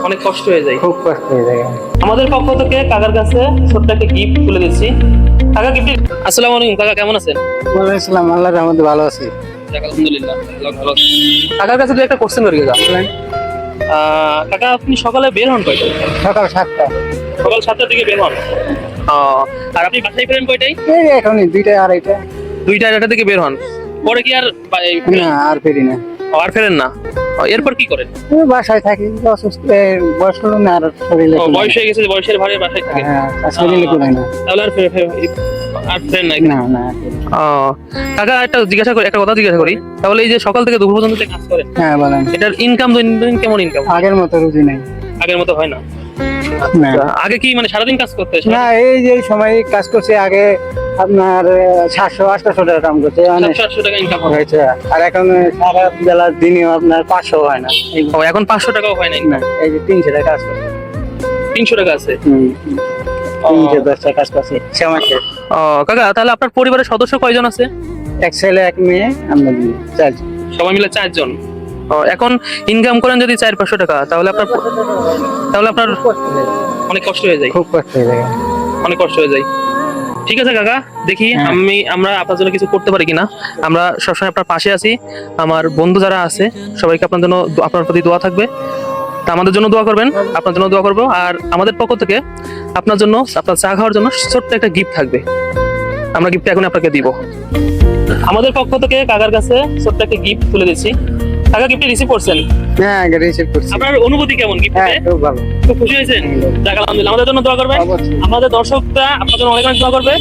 অনেক কষ্ট হয়ে যায়। খুব কষ্ট হয়ে যায়। আমাদের পক্ষ থেকে কাকার কাছে ছোট্ট একটা গিফট তুলে দিচ্ছি। কাকা গিফট। আসসালামু আলাইকুম কাকা, কেমন আছেন? ওয়ালাইকুম আসসালাম, আল্লাহর রহমতে ভালো আছি। যাক, আলহামদুলিল্লাহ আল্লাহ ভালো আছে। কাকার কাছে একটা কোশ্চেন করি কাকা। কাকা আপনি সকালে বের হন কয়টায়? সকাল 7টা। সকাল 7টার দিকে বের হন। আর আপনি বাসায় ফেরেন কয়টায়? এই এখনই 2টা 2:30টা। 2টা 2:30 দিকে বের হন। পরে কি আর না, আর ফেরি না। আর ফেরেন না? এরপর কি করেন? এই বাসায় থাকি, অসুস্থ বয়স্ক লোক না, আর শরীরে বয়স হয়ে গেছে, বয়সের ভারে বাসায় থাকেন। হ্যাঁ, আর শরীরে কুলায় না। তাহলে আর ফেরেন না? না না। কাকা একটা কথা জিজ্ঞাসা করি, তাহলে এই যে সকাল থেকে দুপুর পর্যন্ত যে কাজ করেন, হ্যাঁ বলেন। এটার ইনকাম দৈনন্দিন কেমন ইনকাম? আগের মতো রুজি নেই। আগের মতো হয় না? না আগে কি মানে সারাদিন কাজ করতে? না, এই যে সময় কাজ করছে আগে আপনার 700-800 টাকা কাম করছে, 700 টাকা ইনকাম হয়। হয়েছে। আর এখন সারা বেলা দিনে আপনার 500 হয় না। এখন 500 টাকাও হয় না। না, এই যে 300 টাকা কাজ করছে। 300 টাকা আছে। 310 টাকা কাজ করছে সমাজে। কাকা তাহলে আপনার পরিবারের সদস্য কয়জন আছে? এক ছেলে এক মেয়ে, আমরা 4 জন। সবাই মিলে 4 জন। এখন ইনকাম করেন যদি 400-500 টাকা, তাহলে আপনার অনেক কষ্ট হয়ে যায়। খুব কষ্ট হয়ে যায়। অনেক কষ্ট হয়ে যায়। ঠিক আছে কাকা, দেখি হ্যাঁ। আমরা আপনার জন্য কিছু করতে পারি কিনা। আমরা সবসময় আপনার পাশে আছি। আমার বন্ধু যারা আছে সবাইকে আপনার জন্য, আপনার প্রতি দোয়া থাকবে। তা আমাদের জন্য দোয়া করবেন, আপনার জন্য দোয়া করবো। আর আমাদের পক্ষ থেকে আপনার জন্য, আপনার চা খাওয়ার জন্য ছোট্ট একটা গিফট থাকবে। আমরা গিফট এখন আপনাকে দিব। আমাদের পক্ষ থেকে কাকার কাছে ছোট্ট একটা গিফট তুলে দিচ্ছি। কাকা গিফট রিসিভ করছেন? হ্যাঁ, রিসিভ করছি। আপনার অনুভূতি কেমন গিফট হ্যাঁ, পেয়ে? খুব ভালো। খুব খুশি হয়েছেন? যাক, আলহামদুলিল্লাহ। আমাদের জন্য দোয়া করবেন। অবশ্যই। আমাদের দর্শকরা আপনার জন্য অনেক অনেক দোয়া করবে।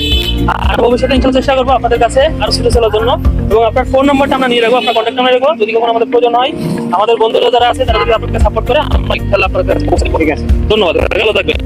আর ভবিষ্যতে ইনশাআল্লাহ চেষ্টা করবো আপনাদের কাছে আরো ছুটে চলার জন্য। এবং আপনার ফোন নাম্বারটা আমরা নিয়ে রাখবো, আপনার কন্ট্যাক্ট নাম্বার রাখবো। যদি কখনো আমাদের প্রয়োজন হয়, আমাদের বন্ধুরা যারা আছে তারা যদি আপনাকে সাপোর্ট করে, আমরা ইনশাআল্লাহ আপনাদের কাছে পৌঁছে দেব। ঠিক আছে, ধন্যবাদ, ভালো থাকবেন।